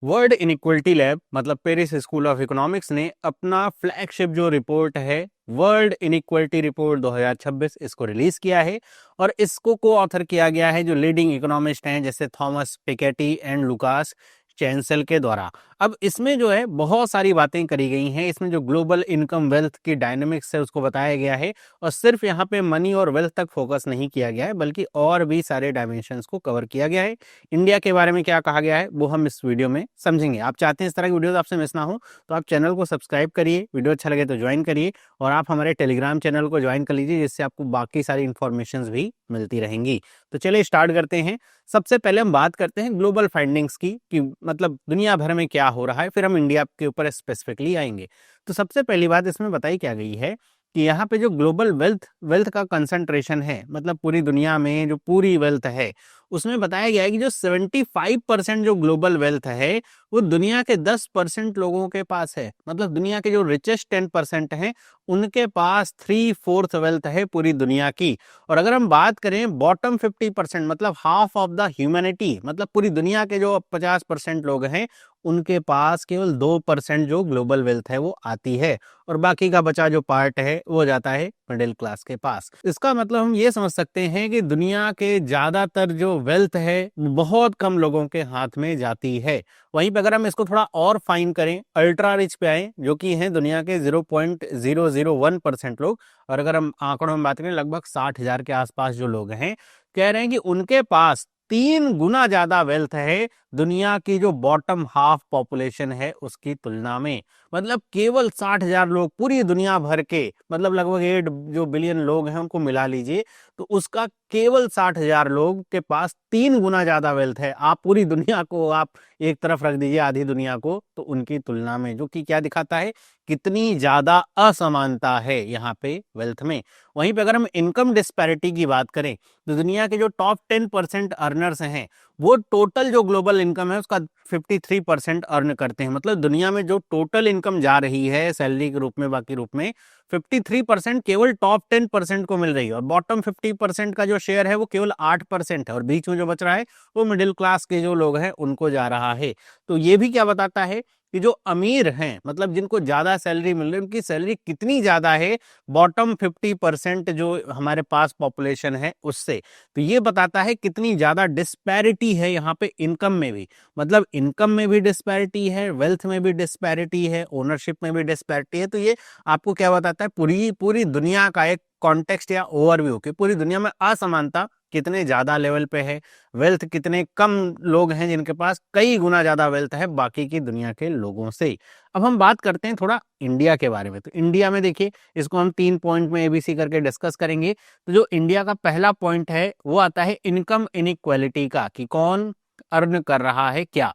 World inequality lab मतलब Paris school of economics ने अपना फ्लैगशिप जो रिपोर्ट है वर्ल्ड इनइक्वलिटी रिपोर्ट 2026 इसको रिलीज किया है। और इसको को ऑथर किया गया है जो लीडिंग इकोनॉमिस्ट हैं जैसे थॉमस पिकेटी एंड लुकास चैंसल के द्वारा। अब इसमें जो है बहुत सारी बातें करी गई हैं। इसमें जो ग्लोबल इनकम वेल्थ की डायनेमिक्स है उसको बताया गया है और सिर्फ यहाँ पे मनी और वेल्थ तक फोकस नहीं किया गया है बल्कि और भी सारे डायमेंशंस को कवर किया गया है। इंडिया के बारे में क्या कहा गया है वो हम इस वीडियो में समझेंगे। आप चाहते हैं इस तरह की वीडियोस आपसे मिस ना हो तो आप चैनल को सब्सक्राइब करिए, वीडियो अच्छा लगे तो ज्वाइन करिए और आप हमारे टेलीग्राम चैनल को ज्वाइन कर लीजिए जिससे आपको बाकी सारी इन्फॉर्मेशन भी मिलती रहेंगी। तो चलिए स्टार्ट करते हैं। सबसे पहले हम बात करते हैं ग्लोबल फाइंडिंग्स की कि मतलब दुनिया भर में क्या हो रहा है, फिर हम इंडिया के ऊपर स्पेसिफिकली आएंगे। तो सबसे पहली बात इसमें बताई क्या गई है कि यहाँ पे जो ग्लोबल वेल्थ का कंसंट्रेशन है मतलब पूरी दुनिया में जो पूरी वेल्थ है उसमें बताया गया है कि जो 75% जो ग्लोबल वेल्थ है वो दुनिया के 10% लोगों के पास है। मतलब दुनिया के जो रिचेस्ट 10% हैं उनके पास 3/4 वेल्थ है पूरी दुनिया की। और अगर हम बात करें बॉटम 50% मतलब हाफ ऑफ द ह्यूमैनिटी मतलब पूरी दुनिया के जो 50% लोग हैं उनके पास केवल 2% जो ग्लोबल वेल्थ है वो आती है और बाकी का बचा जो पार्ट है वो जाता है मिडिल क्लास के पास। इसका मतलब हम ये समझ सकते हैं कि दुनिया के ज्यादातर जो वेल्थ है बहुत कम लोगों के हाथ में जाती है। वहीं पे अगर हम इसको थोड़ा और फाइन करें अल्ट्रा रिच पे आए जो कि हैं दुनिया के 0.001% लोग। और अगर हम आंकड़ों में बात करें लगभग 60,000 के आसपास जो लोग हैं कह रहे हैं कि उनके पास 3 गुना ज्यादा वेल्थ है दुनिया की जो बॉटम हाफ पॉपुलेशन है उसकी तुलना में। मतलब केवल 60,000 लोग पूरी दुनिया भर के मतलब लगभग 8 जो बिलियन लोग हैं उनको मिला लीजिए तो उसका केवल 60,000 लोग के पास 3 गुना ज्यादा वेल्थ है। आप पूरी दुनिया को आप एक तरफ रख दीजिए आधी दुनिया को तो उनकी तुलना में, जो कि क्या दिखाता है कितनी ज्यादा असमानता है यहाँ पे वेल्थ में। वहीं पे अगर हम इनकम डिस्पैरिटी की बात करें तो दुनिया के जो टॉप 10% अर्नर्स हैं वो टोटल जो ग्लोबल इनकम है उसका 53% अर्न करते हैं। मतलब दुनिया में जो टोटल इनकम जा रही है सैलरी के रूप में बाकी रूप में 53% केवल टॉप 10% को मिल रही है और बॉटम 50% का जो शेयर है वो केवल 8% है और बीच में जो बच रहा है वो मिडिल क्लास के जो लोग हैं उनको जा रहा है। तो ये भी क्या बताता है कि जो अमीर हैं मतलब जिनको ज्यादा सैलरी मिल रही है उनकी सैलरी कितनी ज्यादा है बॉटम 50% जो हमारे पास पॉपुलेशन है उससे। तो ये बताता है कितनी ज्यादा डिस्पैरिटी है यहाँ पे इनकम में भी। मतलब इनकम में भी डिस्पैरिटी है, वेल्थ में भी डिस्पैरिटी है, ओनरशिप में भी डिस्पैरिटी है। तो ये आपको क्या बताता है पूरी पूरी दुनिया का एक कॉन्टेक्स्ट या ओवरव्यू कि पूरी दुनिया में असमानता कितने ज्यादा लेवल पे है, वेल्थ कितने कम लोग हैं जिनके पास कई गुना ज्यादा वेल्थ है बाकी की दुनिया के लोगों से। अब हम बात करते हैं थोड़ा इंडिया के बारे में। तो इंडिया में देखिए इसको हम 3 पॉइंट में एबीसी करके डिस्कस करेंगे। तो जो इंडिया का पहला पॉइंट है वो आता है इनकम इनइक्वालिटी का कि कौन अर्न कर रहा है क्या।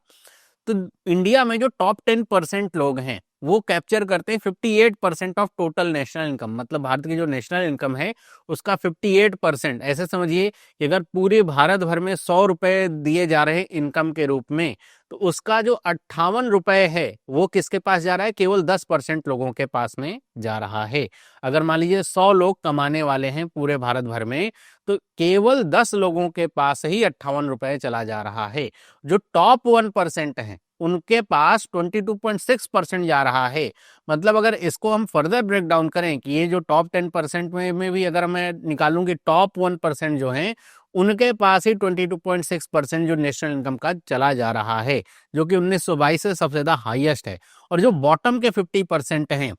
तो इंडिया में जो टॉप 10% लोग हैं वो कैप्चर करते हैं 58% ऑफ टोटल नेशनल इनकम। मतलब भारत की जो नेशनल इनकम है उसका 58%। ऐसे समझिए कि अगर पूरे भारत भर में 100 रुपए दिए जा रहे हैं इनकम के रूप में तो उसका जो 58 रुपए है वो किसके पास जा रहा है, केवल 10% लोगों के पास में जा रहा है। अगर मान लीजिए 100 लोग कमाने वाले हैं पूरे भारत भर में तो केवल 10 लोगों के पास ही 58 रुपए चला जा रहा है। जो टॉप 1% है उनके पास 22.6% जा रहा है। मतलब अगर इसको हम फर्दर ब्रेक डाउन करें कि ये जो टॉप 10% में भी अगर मैं निकालूं कि टॉप 1% जो है उनके पास ही 22.6% जो नेशनल इनकम का चला जा रहा है जो कि 1922 से सबसे ज्यादा हाईएस्ट है। और जो बॉटम के 50% हैं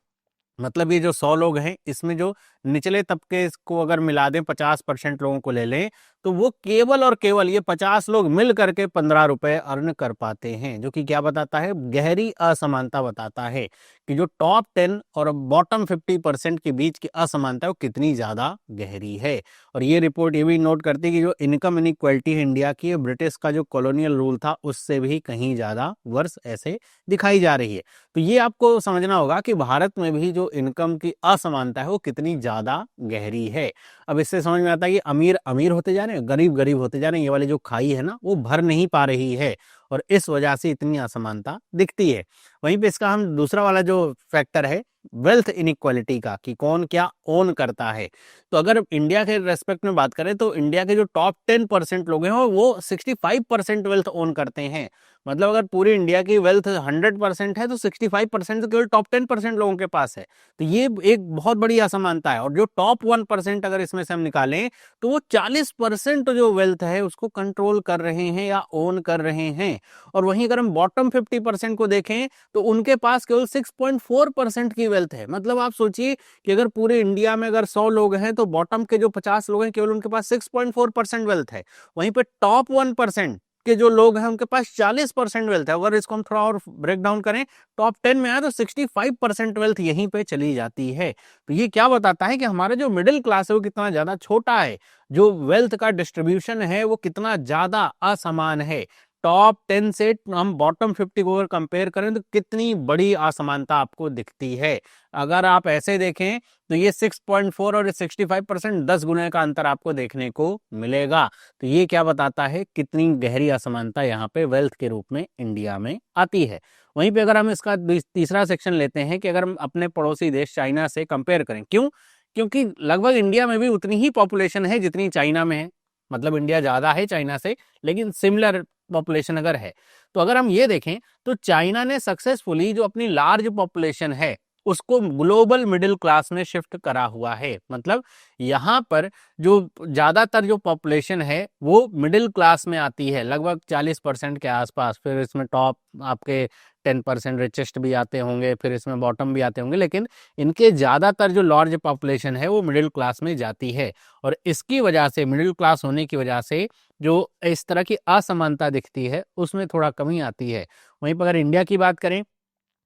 मतलब ये जो 100 लोग हैं इसमें जो निचले तबके को अगर मिला दें 50% लोगों को ले लें तो वो केवल और केवल ये 50 लोग मिल करके 15 रुपए अर्न कर पाते हैं। जो कि क्या बताता है, गहरी असमानता बताता है कि जो टॉप 10 और बॉटम 50% के बीच की असमानता है वो कितनी ज्यादा गहरी है। और ये रिपोर्ट ये भी नोट करती है कि जो इनकम इनइक्वालिटी है इंडिया की ब्रिटिश का जो कॉलोनियल रूल था उससे भी कहीं ज्यादा वर्स ऐसे दिखाई जा रही है। तो ये आपको समझना होगा कि भारत में भी जो इनकम की असमानता है वो कितनी ज्यादा गहरी है। अब इससे समझ में आता है कि अमीर अमीर होते जा रहे हैं, गरीब गरीब होते जा रहे हैं। ये वाली जो खाई है ना वो भर नहीं पा रही है और इस वजह से इतनी असमानता दिखती है। वहीं पे इसका हम दूसरा वाला जो फैक्टर है वेल्थ इनइक्वालिटी का कि कौन क्या ओन करता है। तो अगर इंडिया के रेस्पेक्ट में बात करें तो इंडिया के जो टॉप 10% लोग हैं वो 65% वेल्थ ओन करते हैं। मतलब अगर पूरी इंडिया की वेल्थ 100% है तो 65% तो केवल टॉप 10% लोगों के पास है। तो ये एक बहुत बड़ी असमानता है। और जो टॉप 1% अगर इसमें से हम निकालें तो वो 40% जो वेल्थ है उसको कंट्रोल कर रहे हैं या ओन कर रहे हैं। और वहीं अगर हम बॉटम 50% को देखें तो उनके पास केवल 6.4% की वेल्थ है। मतलब आप सोचिए कि अगर पूरे इंडिया में अगर 100 लोग हैं तो बॉटम के जो 50 लोग हैं केवल उनके पास 6.4% वेल्थ है। वहीं पे टॉप 1% के जो लोग हैं उनके पास 40% वेल्थ है। अगर इसको हम थोड़ा और ब्रेक डाउन करें, टॉप 10 में आए तो 65% वेल्थ यहीं पे चली जाती है। तो ये क्या बताता है कि हमारा जो मिडिल क्लास है वो कितना ज्यादा छोटा है, जो वेल्थ का डिस्ट्रीब्यूशन है वो कितना ज्यादा असमान है। टॉप 10 से हम बॉटम 50 को अगर कंपेयर करें तो कितनी बड़ी असमानता आपको दिखती है। अगर आप ऐसे देखें तो ये 6.4 और 65% 10 गुने का अंतर आपको देखने को मिलेगा। तो ये क्या बताता है, कितनी गहरी असमानता यहाँ पे वेल्थ के रूप में इंडिया में आती है। वहीं पे अगर हम इसका तीसरा सेक्शन लेते हैं कि अगर हम अपने पड़ोसी देश चाइना से कंपेयर करें, क्यों? क्योंकि लगभग इंडिया में भी उतनी ही पॉपुलेशन है जितनी चाइना में है। मतलब इंडिया ज्यादा है चाइना से, लेकिन सिमिलर पॉपुलेशन अगर है तो अगर हम ये देखें तो चाइना ने सक्सेसफुली जो अपनी लार्ज पॉपुलेशन है उसको ग्लोबल मिडिल क्लास में शिफ्ट करा हुआ है। मतलब यहाँ पर जो ज्यादातर जो पॉपुलेशन है वो मिडिल क्लास में आती है, लगभग 40% के आसपास। फिर इसमें टॉप आपके 10% रिचेस्ट भी आते होंगे, फिर इसमें बॉटम भी आते होंगे, लेकिन इनके ज्यादातर जो लार्ज पॉपुलेशन है वो मिडिल क्लास में जाती है। और इसकी वजह से, मिडिल क्लास होने की वजह से जो इस तरह की असमानता दिखती है उसमें थोड़ा कमी आती है। वहीं पर अगर इंडिया की बात करें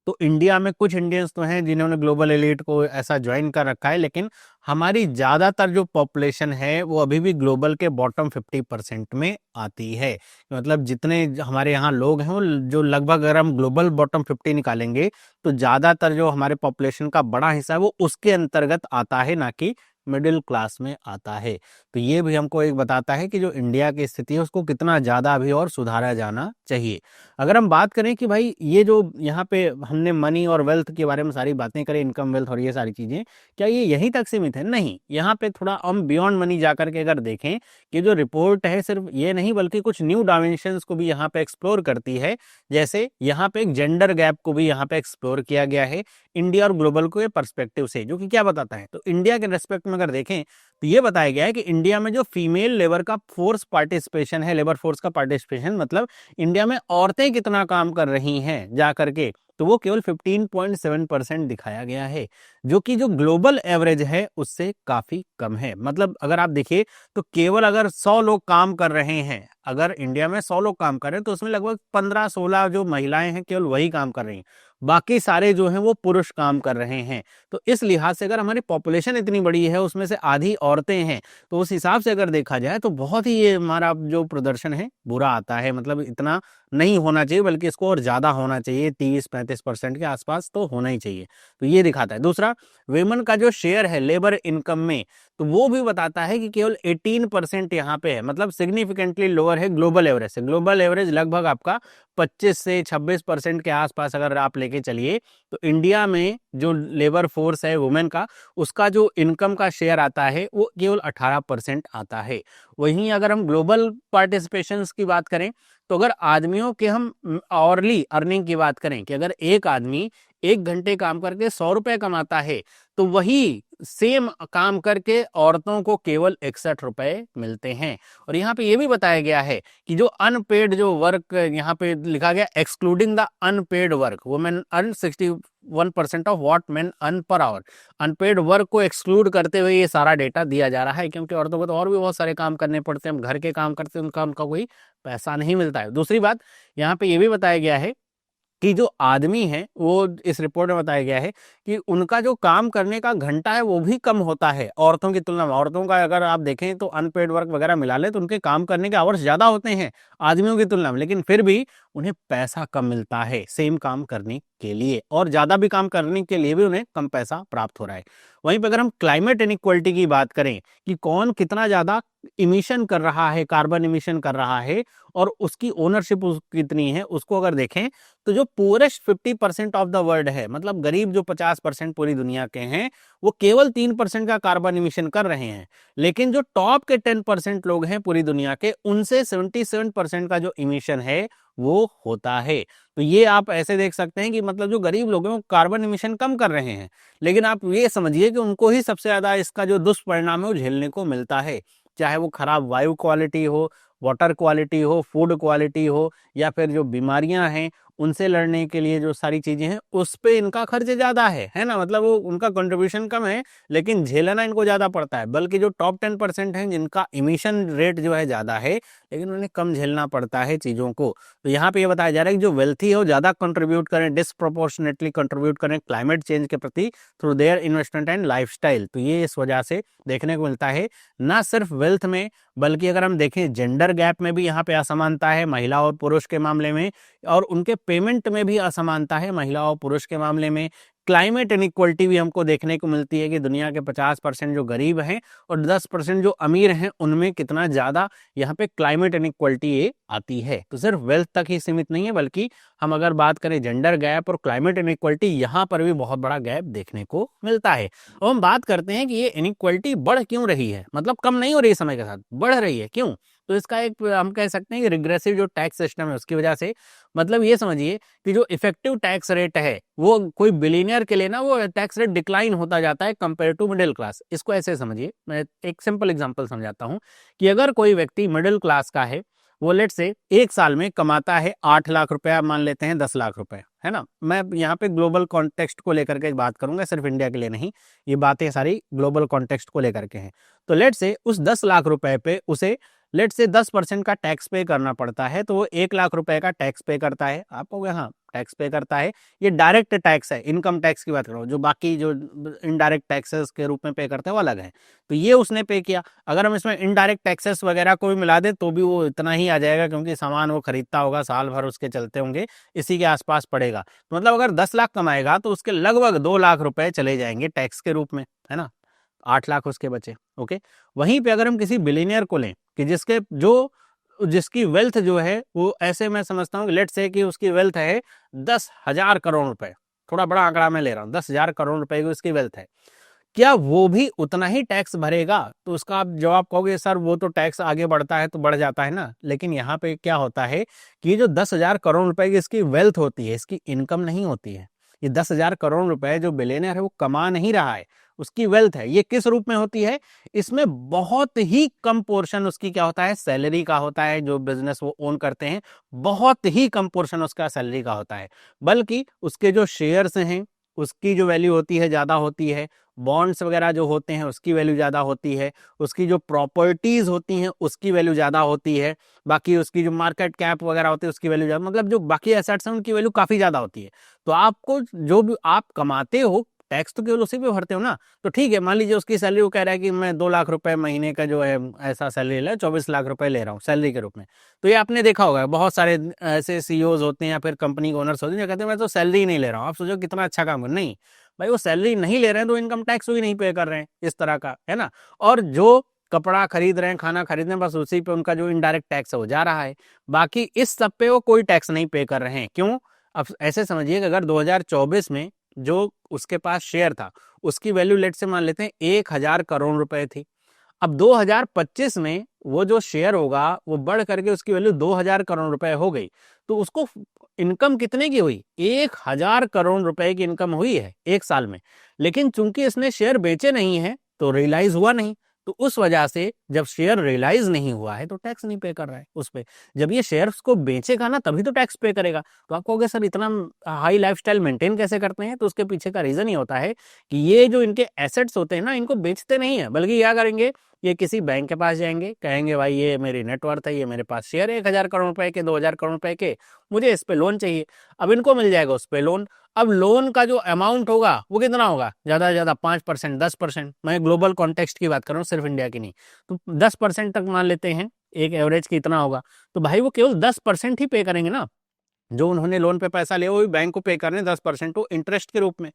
तो इंडिया में कुछ इंडियंस तो हैं जिन्होंने ग्लोबल एलीट को ऐसा ज्वाइन कर रखा है, लेकिन हमारी ज्यादातर जो पॉपुलेशन है वो अभी भी ग्लोबल के बॉटम 50% में आती है। मतलब जितने हमारे यहाँ लोग हैं वो जो लगभग, अगर हम ग्लोबल बॉटम 50 निकालेंगे तो ज्यादातर जो हमारे पॉपुलेशन का बड़ा हिस्सा है वो उसके अंतर्गत आता है, ना कि मिडिल क्लास में आता है। तो ये भी हमको एक बताता है कि जो इंडिया की स्थिति है उसको कितना ज्यादा अभी और सुधारा जाना चाहिए। अगर हम बात करें कि भाई ये जो यहाँ पे हमने मनी और वेल्थ के बारे में सारी बातें करें, इनकम वेल्थ और ये सारी चीजें, क्या ये यहीं तक सीमित है? नहीं, यहाँ पे थोड़ा हम बियॉन्ड मनी जाकर के अगर देखें कि जो रिपोर्ट है सिर्फ ये नहीं बल्कि कुछ न्यू डायमेंशंस को भी यहाँ पे एक्सप्लोर करती है। जैसे यहाँ पे एक जेंडर गैप को भी यहाँ पे एक्सप्लोर किया गया है इंडिया और ग्लोबल को पर्सपेक्टिव से, जो कि क्या बताता है। तो इंडिया के रेस्पेक्ट में अगर देखें तो ये बताया गया है कि इंडिया में जो फीमेल लेबर का फोर्स पार्टिसिपेशन है, लेबर फोर्स का पार्टिसिपेशन, मतलब इंडिया में औरतें कितना काम कर रही हैं जा करके, तो वो केवल 15.7% दिखाया गया है, जो कि जो ग्लोबल एवरेज है उससे काफी कम है। मतलब अगर आप देखिए तो केवल अगर 100 लोग काम कर रहे हैं, अगर इंडिया में 100 लोग काम कर रहे हैं तो उसमें लगभग 15-16 जो महिलाएं हैं केवल वही काम कर रही हैं, बाकी सारे जो हैं वो पुरुष काम कर रहे हैं। तो इस लिहाज से अगर हमारी पॉपुलेशन इतनी बड़ी है, उसमें से आधी औरतें हैं, तो उस हिसाब से अगर देखा जाए तो बहुत ही ये हमारा जो प्रदर्शन है बुरा आता है। मतलब इतना नहीं होना चाहिए, बल्कि इसको और ज्यादा होना चाहिए, 30-35% के आसपास तो होना ही चाहिए। तो ये दिखाता है। दूसरा, वेमन का जो शेयर है लेबर इनकम में, तो वो भी बताता है कि केवल 18% यहाँ पे है, मतलब सिग्निफिकेंटली लोअर है ग्लोबल एवरेज से। ग्लोबल एवरेज लगभग आपका 25 से 26% के आसपास अगर आप लेके चलिए, तो इंडिया में जो लेबर फोर्स है वुमेन का, उसका जो इनकम का शेयर आता है वो केवल 18% आता है। वहीं अगर हम ग्लोबल पार्टिसिपेशन की बात करें तो अगर आदमियों के हम आवरली अर्निंग की बात करें कि अगर एक आदमी 1 घंटे काम करके 100 रुपए कमाता है, तो वही सेम काम करके औरतों को केवल 61 रुपए मिलते हैं। और यहाँ पे ये भी बताया गया है कि जो अनपेड जो वर्क, यहाँ पे लिखा गया excluding the unpaid work, women earn 61% of what men earn per hour. Unpaid work को एक्सक्लूड करते हुए ये सारा डेटा दिया जा रहा है, क्योंकि औरतों को तो और भी बहुत सारे काम करने पड़ते हैं, हम घर के काम करते हैं, उनका कोई पैसा नहीं मिलता है। दूसरी बात, यहाँ पे ये भी बताया गया है कि जो आदमी है वो, इस रिपोर्ट में बताया गया है कि उनका जो काम करने का घंटा है वो भी कम होता है औरतों की तुलना में। औरतों का अगर आप देखें तो अनपेड वर्क वगैरह मिला ले तो उनके काम करने के आवर्स ज्यादा होते हैं आदमियों की तुलना में, लेकिन फिर भी उन्हें पैसा कम मिलता है सेम काम करने के लिए, और ज्यादा भी काम करने के लिए भी उन्हें कम पैसा प्राप्त हो रहा है। वहीं पर अगर हम क्लाइमेट इनइक्वालिटी की बात करें कि कौन कितना ज्यादा इमिशन कर रहा है, कार्बन इमिशन कर रहा है और उसकी ओनरशिप कितनी है, उसको अगर देखें तो जो पूरेस्ट 50% ऑफ द वर्ल्ड है, मतलब गरीब जो 50% पूरी दुनिया के हैं, वो केवल 3% का कार्बन इमिशन कर रहे हैं। लेकिन जो टॉप के 10% लोग हैं पूरी दुनिया के, उनसे 77% का जो इमिशन है वो होता है। तो ये आप ऐसे देख सकते हैं कि मतलब जो गरीब लोग हैं वो कार्बन इमिशन कम कर रहे हैं, लेकिन आप ये समझिए कि उनको ही सबसे ज्यादा इसका जो दुष्परिणाम है वो झेलने को मिलता है। चाहे वो खराब वायु क्वालिटी हो, वाटर क्वालिटी हो, फूड क्वालिटी हो, या फिर जो बीमारियां हैं उनसे लड़ने के लिए जो सारी चीजें हैं उस पे इनका खर्च ज्यादा है ना। मतलब वो उनका कंट्रीब्यूशन कम है लेकिन झेलना इनको ज्यादा पड़ता है। बल्कि जो टॉप 10% हैं जिनका इमिशन रेट जो है ज्यादा है, लेकिन उन्हें कम झेलना पड़ता है चीजों को। तो यहाँ पे ये बताया जा रहा है कि जो वेल्थी है वो ज्यादा कंट्रीब्यूट करें, डिस्प्रोपोर्शनेटली कंट्रीब्यूट करें क्लाइमेट चेंज के प्रति through their investment and lifestyle. तो ये इस वजह से देखने को मिलता है, ना सिर्फ वेल्थ में बल्कि अगर हम देखें जेंडर गैप में भी यहाँ पे असमानता है महिला और पुरुष के मामले में, और उनके पेमेंट में भी असमानता है महिला और पुरुष के मामले में। क्लाइमेट इनइक्वलिटी भी हमको देखने को मिलती है कि दुनिया के 50% जो गरीब हैं और 10% जो अमीर हैं उनमें कितना ज्यादा यहाँ पे क्लाइमेट इनइक्वलिटी ये आती है। तो सिर्फ वेल्थ तक ही सीमित नहीं है, बल्कि हम अगर बात करें जेंडर गैप और क्लाइमेट इनइक्वलिटी, यहाँ पर भी बहुत बड़ा गैप देखने को मिलता है। और हम बात करते हैं कि ये इनइक्वलिटी बढ़ क्यों रही है, मतलब कम नहीं हो रही है, समय के साथ बढ़ रही है, क्यों? तो इसका एक हम कह सकते हैं कि रिग्रेसिव जो टैक्स सिस्टम है उसकी वजह से। मतलब ये समझिए कि जो इफेक्टिव टैक्स रेट है वो कोई बिलीनियर के लिए ना वो टैक्स रेट डिक्लाइन होता जाता है कंपेयर टू मिडिल क्लास। इसको ऐसे समझिए, मैं एक सिंपल एग्जांपल समझाता हूँ कि अगर कोई व्यक्ति मिडिल क्लास का है, वो लेट से एक साल में कमाता है 8 लाख रुपया, मान लेते हैं 10 लाख रुपए, है ना। मैं यहाँ पे ग्लोबल कॉन्टेक्स्ट को लेकर के बात करूंगा, सिर्फ इंडिया के लिए नहीं, ये बातें सारी ग्लोबल कॉन्टेक्स्ट को लेकर के हैं। तो लेट से उस 10 लाख रुपए पे उसे लेट से 10% का टैक्स पे करना पड़ता है, तो वो 1 लाख रुपए का टैक्स पे करता है। आप कहोगे हाँ टैक्स पे करता है, ये डायरेक्ट टैक्स है, इनकम टैक्स की बात कर रहा हूँ। जो बाकी जो इनडायरेक्ट टैक्सेस के रूप में पे करते हैं वो अलग है। तो ये उसने पे किया। अगर हम इसमें इनडायरेक्ट टैक्सेस वगैरह को भी मिला दें तो भी वो इतना ही आ जाएगा, क्योंकि सामान वो खरीदता होगा, साल भर उसके चलते होंगे, इसी के आसपास पड़ेगा। तो मतलब अगर 10 लाख कमाएगा तो उसके लगभग 2 लाख रुपए चले जाएंगे टैक्स के रूप में, है ना। 8 लाख उसके बचे। ओके, वहीं पे अगर हम किसी बिलियनियर को लें कि जिसकी वेल्थ जो है वो ऐसे, मैं समझता हूँ लेट से कि उसकी वेल्थ है 10,000 करोड़ रुपए, थोड़ा बड़ा आंकड़ा मैं ले रहा हूँ, 10,000 करोड़ रुपए की उसकी वेल्थ है, क्या वो भी उतना ही टैक्स भरेगा? तो उसका आप जवाब कहोगे सर वो तो टैक्स आगे बढ़ता है तो बढ़ जाता है ना। लेकिन यहाँ पे क्या होता है कि जो 10,000 करोड़ रुपए की इसकी वेल्थ होती है, इसकी इनकम नहीं होती है। ये 10,000 करोड़ रुपए जो बिलियनर है वो कमा नहीं रहा है, उसकी वेल्थ है। ये किस रूप में होती है? इसमें बहुत ही कम पोर्शन उसकी क्या होता है, सैलरी का होता है। जो बिजनेस वो ओन करते हैं बहुत ही कम पोर्शन उसका सैलरी का होता है, बल्कि उसके जो शेयर्स हैं उसकी जो वैल्यू होती है ज्यादा होती है, बॉन्ड्स वगैरह जो होते हैं उसकी वैल्यू ज्यादा होती है, उसकी जो प्रॉपर्टीज होती हैं उसकी वैल्यू ज्यादा होती है, बाकी उसकी जो मार्केट कैप वगैरह होती है उसकी वैल्यू ज्यादा, मतलब जो बाकी एसेट्स हैं उनकी वैल्यू काफी ज्यादा होती है। तो आपको जो भी आप कमाते हो टैक्स तो केवल उसी पे भरते हो ना। तो ठीक है, मान लीजिए उसकी सैलरी वो कह रहा है कि मैं 2 लाख रुपए महीने का जो है ऐसा सैलरी ले 24 लाख रुपए ले रहा हूँ सैलरी के रूप में। तो ये आपने देखा होगा बहुत सारे ऐसे सीईओज होते हैं या फिर कंपनी के ओनर्स होते हैं जो कहते हैं मैं तो सैलरी नहीं ले रहा हूँ। आप सोचो कितना अच्छा काम कर, नहीं भाई वो सैलरी नहीं ले रहे हैं तो इनकम टैक्स भी नहीं पे कर रहे हैं, इस तरह का है ना। और जो कपड़ा खरीद रहे हैं, खाना खरीद रहे हैं, बस उसी पे उनका जो इनडायरेक्ट टैक्स है वो जा रहा है, बाकी इस सब पे वो कोई टैक्स नहीं पे कर रहे हैं। क्यों? अब ऐसे समझिए कि अगर 2024 में जो उसके पास शेयर था उसकी वैल्यू लेट से मान लेते हैं 1,000 करोड़ रुपए थी, अब 2025 में वो जो शेयर होगा वो बढ़ करके उसकी वैल्यू 2,000 करोड़ रुपए हो गई। तो उसको इनकम कितने की हुई? 1,000 करोड़ रुपए की इनकम हुई है एक साल में। लेकिन चूंकि इसने शेयर बेचे नहीं है तो रियलाइज हुआ नहीं, तो उस वजह से जब शेयर रियलाइज नहीं हुआ है तो टैक्स नहीं पे कर रहा है उस पे। जब ये शेयर्स को बेचेगा ना तभी तो टैक्स पे करेगा। तो आप कहोगे सर इतना हाई लाइफस्टाइल मेंटेन कैसे करते हैं? तो उसके पीछे का रीजन ही होता है कि ये जो इनके एसेट्स होते हैं ना इनको बेचते नहीं है, बल्कि क्या करेंगे, ये किसी बैंक के पास जाएंगे, कहेंगे भाई ये मेरी नेटवर्थ है, ये मेरे पास शेयर है 1,000 करोड़ रुपए के, 2,000 करोड़ रुपए के, मुझे इस पे लोन चाहिए। अब इनको मिल जाएगा उस पे लोन। अब लोन का जो अमाउंट होगा वो कितना होगा? ज्यादा से ज्यादा 5%, 10%। मैं ग्लोबल कॉन्टेक्स्ट की बात कर रहा हूँ, सिर्फ इंडिया की नहीं। तो 10% तक मान लेते हैं, एक एवरेज की इतना होगा। तो भाई वो केवल 10% ही पे करेंगे ना, जो उन्होंने लोन पे पैसा लिया वो भी बैंक को पे करने 10% वो इंटरेस्ट के रूप में।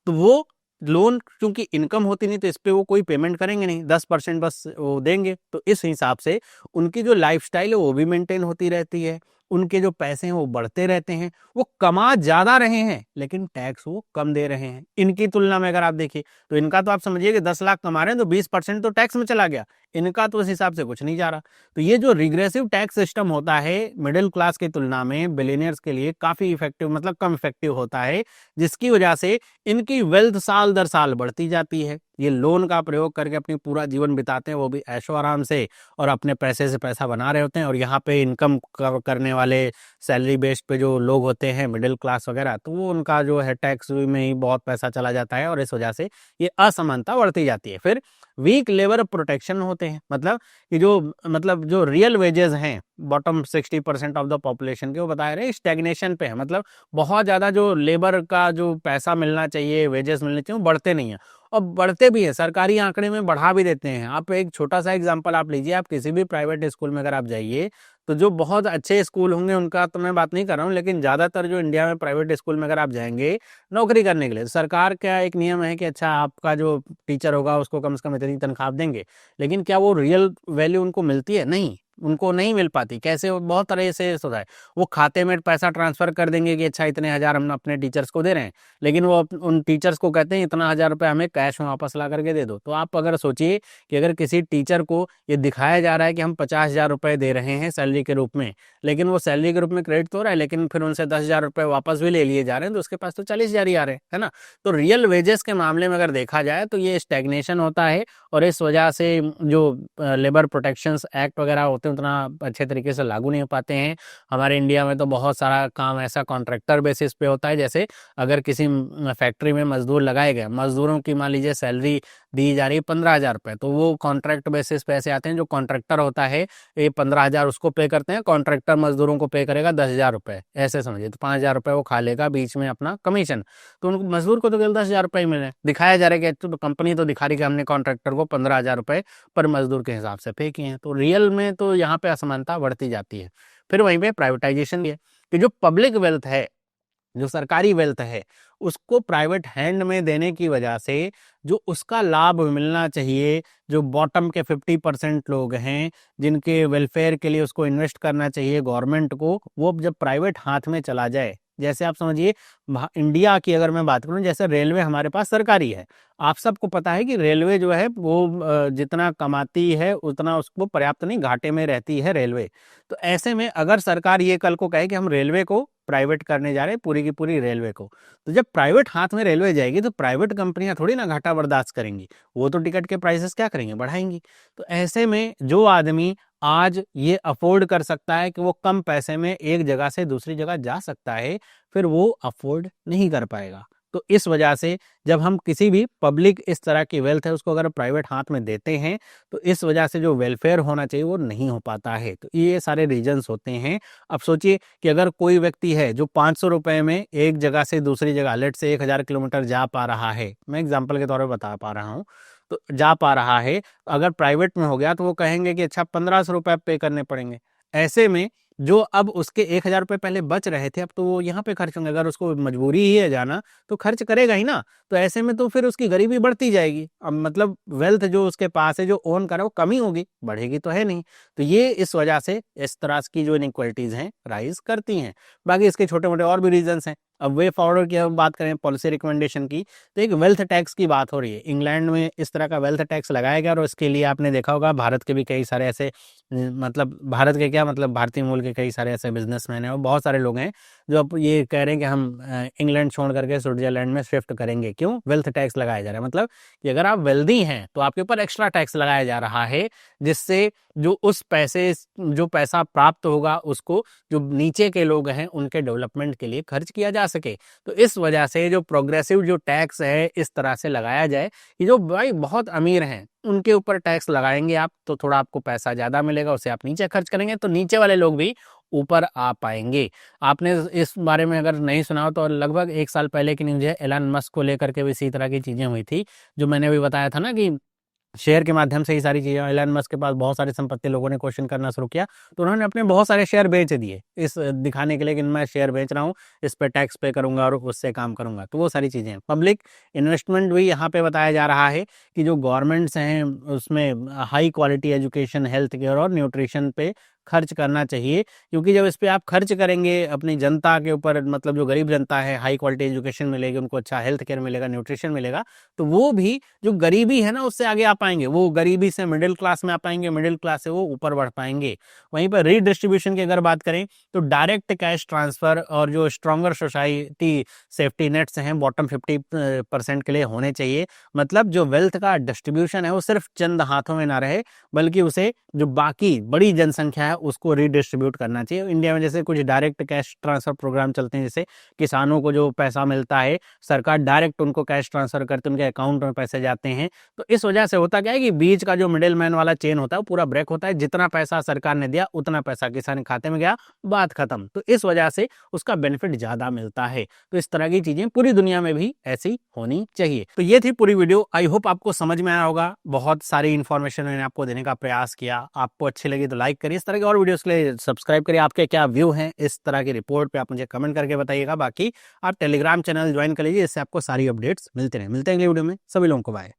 तो वो लोन चूंकि इनकम होती नहीं तो इस पे वो कोई पेमेंट करेंगे नहीं, 10% बस वो देंगे। तो इस हिसाब से उनकी जो लाइफस्टाइल है वो भी मेंटेन होती रहती है, उनके जो पैसे हैं वो बढ़ते रहते हैं, वो कमा ज्यादा रहे हैं लेकिन टैक्स वो कम दे रहे हैं। इनकी तुलना में अगर आप देखिए तो इनका तो आप समझिए कि 10 लाख कमा रहे हैं तो 20% तो टैक्स में चला गया, इनका तो उस हिसाब से कुछ नहीं जा रहा। तो ये जो रिग्रेसिव टैक्स सिस्टम होता है मिडिल क्लास की तुलना में बिलियनियर्स के लिए काफी इफेक्टिव, मतलब कम इफेक्टिव होता है, जिसकी वजह से इनकी वेल्थ साल दर साल बढ़ती जाती है। ये लोन का प्रयोग करके अपनी पूरा जीवन बिताते हैं, वो भी ऐशो आराम से, और अपने पैसे से पैसा बना रहे होते हैं। और यहाँ पे इनकम करने वाले सैलरी बेस्ड पे जो लोग होते हैं मिडिल क्लास वगैरह, तो वो उनका जो है टैक्स में ही बहुत पैसा चला जाता है और इस वजह से ये असमानता बढ़ती जाती है। फिर वीक लेबर प्रोटेक्शन होते हैं, मतलब कि जो रियल वेजेस हैं बॉटम 60% ऑफ द पॉपुलेशन के, वो बता रहे हैं स्टैग्नेशन पे है, मतलब बहुत ज़्यादा जो लेबर का जो पैसा मिलना चाहिए, वेजेस मिलने चाहिए, वो बढ़ते नहीं है। और बढ़ते भी हैं, सरकारी आंकड़े में बढ़ा भी देते हैं। आप एक छोटा सा एग्जांपल आप लीजिए, आप किसी भी प्राइवेट स्कूल में अगर आप जाइए तो जो बहुत अच्छे स्कूल होंगे उनका तो मैं बात नहीं कर रहा हूँ, लेकिन ज़्यादातर जो इंडिया में प्राइवेट स्कूल में अगर आप जाएंगे नौकरी करने के लिए, सरकार का एक नियम है कि अच्छा आपका जो टीचर होगा उसको कम से कम इतनी तनख्वाह देंगे, लेकिन क्या वो रियल वैल्यू उनको मिलती है? नहीं, उनको नहीं मिल पाती। कैसे? बहुत तरह से होता है, वो खाते में पैसा ट्रांसफर कर देंगे कि अच्छा इतने हजार हम अपने टीचर्स को दे रहे हैं, लेकिन वो उन टीचर्स को कहते हैं इतना 1000 रुपये हमें कैश में वापस ला करके दे दो। तो आप अगर सोचिए कि अगर किसी टीचर को ये दिखाया जा रहा है कि हम 50,000 रुपये दे रहे हैं सैलरी के रूप में, लेकिन वो सैलरी के रूप में क्रेडिट तो हो रहा है, लेकिन फिर उनसे 10,000 रुपये वापस भी ले लिए जा रहे हैं, तो उसके पास तो 40,000 ही आ रहे हैं, है ना। तो रियल वेजेस के मामले में अगर देखा जाए तो ये स्टैग्नेशन होता है, और इस वजह से जो लेबर प्रोटेक्शंस एक्ट वगैरह होते हैं उतना अच्छे तरीके से लागू नहीं हो पाते हैं। हमारे इंडिया में तो बहुत सारा काम ऐसा कॉन्ट्रैक्टर बेसिस पे होता है, जैसे अगर किसी फैक्ट्री में मजदूर लगाए गए, मजदूरों की मान लीजिए सैलरी दी जा रही है 15,000 रुपये, तो वो कॉन्ट्रैक्ट बेसिस पे ऐसे आते हैं, जो कॉन्ट्रैक्टर होता है ये 15,000 उसको पे करते हैं, कॉन्ट्रैक्टर मजदूरों को पे करेगा 10,000 रुपये, ऐसे समझिए। तो 5,000 रुपये वो खा लेगा बीच में अपना कमीशन, तो उनको मजदूर को तो केवल 10,000 रुपये ही मिले। दिखाया जा रहा है कि तो कंपनी तो दिखा रही कि हमने कॉन्ट्रैक्टर को 15,000 रुपये पर मजदूर के हिसाब से पे किए हैं। तो रियल में तो यहाँ पे असमानता बढ़ती जाती है। फिर वहीं पे प्राइवेटाइजेशन भी है कि जो पब्लिक वेल्थ है, जो सरकारी वेल्थ है, उसको प्राइवेट हैंड में देने की वजह से जो उसका लाभ मिलना चाहिए, जो बॉटम के 50% लोग हैं जिनके वेलफेयर के लिए उसको इन्वेस्ट करना चाहिए गवर्नमेंट को, वो जब प्राइवेट हाथ में चला जाए, जैसे आप समझिए इंडिया की अगर मैं बात करूं, जैसे रेलवे हमारे पास सरकारी है, आप सबको पता है कि रेलवे जो है वो जितना कमाती है उतना उसको पर्याप्त नहीं, घाटे में रहती है रेलवे। तो ऐसे में अगर सरकार ये कल को कहे कि हम रेलवे को प्राइवेट करने जा रहे हैं, पूरी की पूरी रेलवे को, तो जब प्राइवेट हाथ में रेलवे जाएगी तो प्राइवेट कंपनियां थोड़ी ना घाटा बर्दाश्त करेंगी, वो तो टिकट के प्राइसेस क्या करेंगे, बढ़ाएंगी। तो ऐसे में जो आदमी आज ये अफोर्ड कर सकता है कि वो कम पैसे में एक जगह से दूसरी जगह जा सकता है, फिर वो अफोर्ड नहीं कर पाएगा। तो इस वजह से जब हम किसी भी पब्लिक इस तरह की वेल्थ है उसको अगर प्राइवेट हाथ में देते हैं, तो इस वजह से जो वेलफेयर होना चाहिए वो नहीं हो पाता है। तो ये सारे रीजंस होते हैं। अब सोचिए कि अगर कोई व्यक्ति है जो 500 रुपए में एक जगह से दूसरी जगह, लेट से 1000 किलोमीटर जा पा रहा है, मैं एग्जाम्पल के तौर पर बता पा रहा हूँ, तो जा पा रहा है, अगर प्राइवेट में हो गया तो वो कहेंगे कि अच्छा 1500 रुपये पे करने पड़ेंगे। ऐसे में जो अब उसके 1000 रुपये पहले बच रहे थे, अब तो वो यहाँ पे खर्च होंगे। अगर उसको मजबूरी ही है जाना तो खर्च करेगा ही ना। तो ऐसे में तो फिर उसकी गरीबी बढ़ती जाएगी। अब मतलब वेल्थ जो उसके पास है, जो ओन करे, वो कमी होगी, बढ़ेगी तो है नहीं। तो ये इस वजह से इस तरह की जो इनइक्वालिटीज हैं राइज करती हैं। बाकी इसके छोटे मोटे और भी रीजंस हैं। अब वे फॉरवर्ड की हम बात करें पॉलिसी रिकमेंडेशन की, तो एक वेल्थ टैक्स की बात हो रही है। इंग्लैंड में इस तरह का वेल्थ टैक्स लगाया गया और इसके लिए आपने देखा होगा भारत के भी कई सारे ऐसे, मतलब भारत के क्या, मतलब भारतीय मूल के कई सारे ऐसे बिजनेसमैन हैं और बहुत सारे लोग हैं जो अब ये कह रहे हैं कि हम इंग्लैंड छोड़ करके स्विट्जरलैंड में शिफ्ट करेंगे। क्यों? वेल्थ टैक्स लगाया जा रहा है। मतलब कि अगर आप वेल्दी हैं तो आपके ऊपर एक्स्ट्रा टैक्स लगाया जा रहा है, जिससे जो उस पैसे, जो पैसा प्राप्त होगा उसको जो नीचे के लोग हैं उनके डेवलपमेंट के लिए खर्च किया जा सके। तो इस वजह से जो प्रोग्रेसिव जो टैक्स है इस तरह से लगाया जाए कि जो भाई बहुत अमीर हैं उनके ऊपर टैक्स लगाएंगे आप, तो थोड़ा आपको पैसा ज़्यादा मिलेगा, उसे आप नीचे खर्च करेंगे तो नीचे वाले लोग भी ऊपर आ पाएंगे। आपने इस बारे में अगर नहीं सुना हो तो लगभग 1 साल पहले की न्यूज़ है, एलन मस्क को लेकर के भी इसी तरह की चीज़ें हुई थी, जो मैंने भी बताया था ना कि शेयर के माध्यम से ही सारी चीज़ें, एलन मस्क के पास बहुत सारी संपत्ति, लोगों ने क्वेश्चन करना शुरू किया तो उन्होंने अपने बहुत सारे शेयर बेच दिए इस दिखाने के लिए कि मैं शेयर बेच रहा हूँ, इस पे टैक्स पे करूंगा और उससे काम करूंगा। तो वो सारी चीज़ें हैं। पब्लिक इन्वेस्टमेंट भी यहाँ पे बताया जा रहा है कि जो गवर्नमेंट्स हैं उसमें high quality education, health care और न्यूट्रिशन पे खर्च करना चाहिए, क्योंकि जब इस पे आप खर्च करेंगे अपनी जनता के ऊपर, मतलब जो गरीब जनता है, हाई क्वालिटी एजुकेशन मिलेगी उनको, अच्छा हेल्थ केयर मिलेगा, न्यूट्रिशन मिलेगा, तो वो भी जो गरीबी है ना उससे आगे आ पाएंगे, वो गरीबी से मिडिल क्लास में आ पाएंगे, मिडिल क्लास से वो ऊपर बढ़ पाएंगे। वहीं पर रीडिस्ट्रीब्यूशन की अगर बात करें तो डायरेक्ट कैश ट्रांसफर और जो स्ट्रॉन्गर सोसाइटी सेफ्टी नेट्स हैं बॉटम 50% के लिए होने चाहिए। मतलब जो वेल्थ का डिस्ट्रीब्यूशन है वो सिर्फ चंद हाथों में ना रहे, बल्कि उसे जो बाकी बड़ी जनसंख्या है उसको रीडिस्ट्रीब्यूट करना चाहिए। इंडिया में जैसे कुछ डायरेक्ट कैश ट्रांसफर प्रोग्राम चलते हैं, जैसे किसानों को जो पैसा मिलता है सरकार डायरेक्ट उनको कैश ट्रांसफर करते, उनके अकाउंट में पैसे जाते हैं। तो इस वजह से होता क्या है कि बीच का जो मिडिल मैन वाला चेन होता है वो पूरा ब्रेक होता है, जितना पैसा सरकार ने दिया उतना पैसा किसान के खाते में गया, बात खत्म। तो इस वजह से उसका बेनिफिट ज्यादा मिलता है। तो इस तरह की चीजें पूरी दुनिया में भी ऐसी होनी चाहिए। तो ये थी पूरी वीडियो, आई होप आपको समझ में आया होगा। बहुत सारी इन्फॉर्मेशन मैंने आपको देने का प्रयास किया, आपको अच्छी लगी तो लाइक करिए, इस तरह के और वीडियोस के लिए सब्सक्राइब करिए। आपके क्या व्यू हैं इस तरह की रिपोर्ट पे आप मुझे कमेंट करके बताइएगा। बाकी आप टेलीग्राम चैनल ज्वाइन कर लीजिए, इससे आपको सारी अपडेट्स मिलते रहे। मिलते हैं अगले वीडियो में, सभी लोगों को बाय।